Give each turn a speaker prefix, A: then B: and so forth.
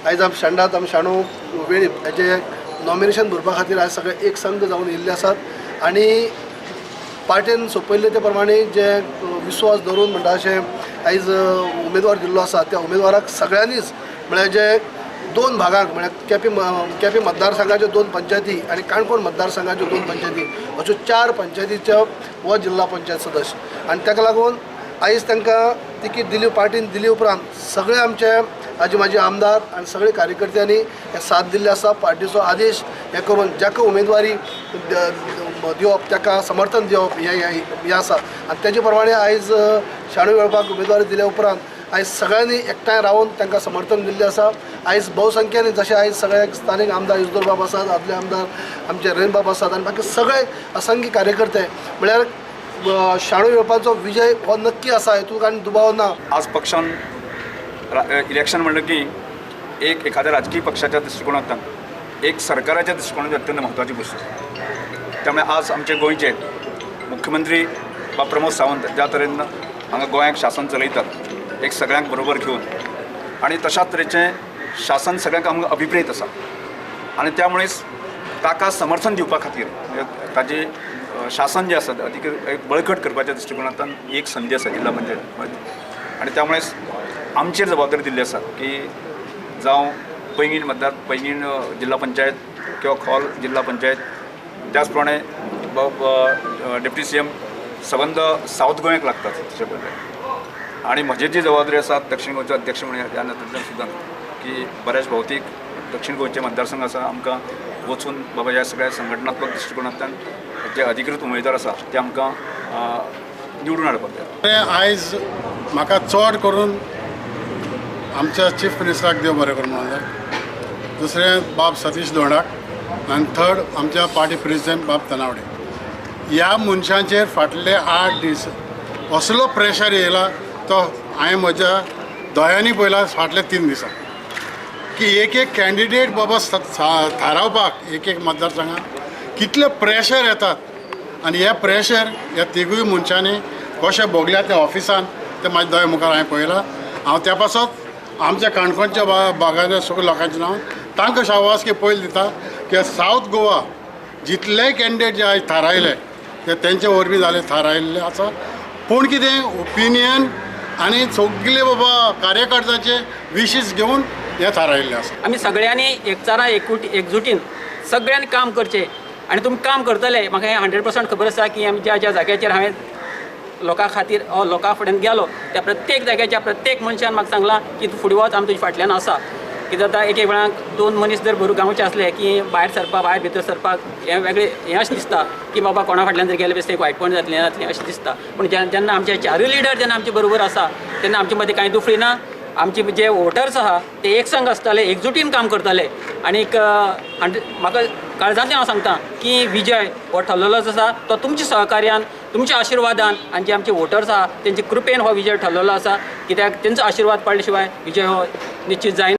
A: आयज आमी शेंडात आमी शाणू वेळीप हेजे नॉमिनेशन भरपा खातीर आयज सगळे एक संघ जावन येयल्ले आसात आनी पार्टीन सोपयल्ले ते प्रमाणे जे विश्वास धरून म्हणटा अशें आयज उमेदवार दिल्लो आसा त्या उमेदवाराक सगळ्यांनीच म्हळ्यार जे दोन भागांक म्हळ्यार केपी मतदारसंघाच्यो 2 पंचायती आनी काणकोण मतदारसंघाच्यो 2 पंचायती अश्यो 4 पंचायतीच्यो हो जिल्हा पंचायत सदस्य आनी ताका लागून आयज तांकां तिकीट दिली पार्टीन दिली उपरांत सगळे आमचे आजी माजी आमदार आनी सगळे कार्यकर्त्यांनी हे साथ दिल्ले आसा पार्टीचो आदेश हे करून जाका उमेदवारी दिवप ताका समर्थन दिवप हे आसा आनी तेजे प्रमाणे आयज शाणू वेळपाक उमेदवारी दिल्या उपरांत आयज सगळ्यांनी एकठांय रावन तांकां समर्थन दिल्लें आसा आयज भोवसंख्येन जशें आयज सगळे स्थानीक आमदार युजदोर बाब आसात आदले आमदार आमचे रेन बाब आसात आनी बाकी सगळे असंख्य कार्यकर्ते म्हळ्यार शाणू वेळपाचो विजय हो नक्की आसा हेतून आनी दुबाव ना।
B: आज पक्षान इलेक्शन म्हणलं की एखाद्या राजकीय पक्षाच्या दृष्टिकोनांतल्यान एक सरकाराच्या दृष्टिकोनातून अत्यंत महत्वाची गोष्ट त्यामुळे आज आमचे गोंयचे मुख्यमंत्री बा प्रमोद सावंत ज्या तरेन हांगा गोंयाक शासन चलयतात एक सगळ्यांक बरोबर घेवन आणि तशाच तरेचें शासन सगळ्यांक आमकां अभिप्रेत आसा आणि त्यामुळेच ताका समर्थन दिवपा खातीर ताजे शासन जे आसा अधिक एक बळकट करपाच्या दृष्टिकोनांतल्यान एक संधी आसा जिल्हा पंचायत आणि त्यामुळेच आमचेर जबाबदारी दिल्ली आसा की जावं पैंगीण जिल्हा पंचायत किंवा खोल जिल्हा पंचायत त्याच प्रमाणे डेप्युटी CM संबंध साऊथ गोंयाक लागतात तशें पळयलें आणि म्हजी जी जबाबदारी आसा दक्षिण गोंयचो अध्यक्ष म्हणून ह्या नात्यांतल्यान सुद्दां की बऱ्याच भौतीक दक्षिण गोंयचे मतदारसंघ आसा आमकां वचून बाबा ह्या सगळ्या संघटनात्मक दृष्टिकोनांतल्यान जे अधिकृत उमेदवार आसा ते आमकां निवडून हाडपाक जाय।
C: आयज म्हाका चड करून आमच्या चीफ मिनिस्टराक देव बरें करूं म्हणून जाय, दुसरें बाब सतीश धोंडाक आनी थर्ड आमच्या पार्टी प्रेसिडेंट बाब तनावडे। ह्या मनशांचेर फाटले 8 दीस असलो प्रेशर येयला तो हांवें म्हज्या दोळ्यांनी पळयला फाटले 3 दिसां की एक कॅन्डिडेट बाबा थारावपाक एक मतदारसंघात कितले प्रेशर येतात आनी हे प्रेशर ह्या तिगूय मनशांनी कशें भोगल्या त्या ऑफिसान ते म्हाज्या दोळे मुखार हांवें पळयलां। हांव त्या पासत आमच्या काणकोणच्या भागाच्या सगळ्या लोकांचें नांव तांकां शाबासकी पयली दिता की सावथ गोवा जितले कॅन्डिडेट जे आयज थारायले ते तेंचे वरवीं जाले थारायल्ले आसा पूण कितें ओपिनियन आनी सगळे बाबा कार्यकर्त्याचे विशीस घेवन हे थारायल्ले आसा।
D: आमी सगळ्यांनी एकचारा एकजुटीन सगळ्यांनी काम करचें आनी तुमी काम करतले म्हाका हें 100% खबर आसा की आमी ज्या जाग्याचेर हांवें लोकां खातीर लोकां फुड्यान गेलो त्या प्रत्येक जाग्याच्या प्रत्येक मनशान म्हाका सांगलां की तूं फुडें वच आमी तुज्या फाटल्यान आसा। कितें जाता एक वेळार 2 मनीस जर भरू गांवचे असले की भायर सरपाक भायर भितर सरपाक हें वेगळें हें अशें दिसता की बाबा कोणा फाटल्यान जर गेले बेश्टें एक वायटपण जातलें अशें दिसता पूण जेन्ना आमचे 4 लिडर जेन्ना आमचे बरोबर आसा तेन्ना आमचे मदीं कांय दुफळी ना। आमचे जे वोटर्स आहा ते एक संघ आसताले एकजुटीन काम करताले आनीक म्हाका काळजांतल्यान हांव सांगता की विजय हो ठरलेलोच आसा तो तुमच्या सहकार्यान तुमच्या आशिर्वादान आनी जे आमचे वोटर्स आहा तेंचे कृपेन हो विजय ठरलेलो आसा कित्याक तेंचो आशिर्वाद पडले शिवाय विजय हो निश्चित जायना।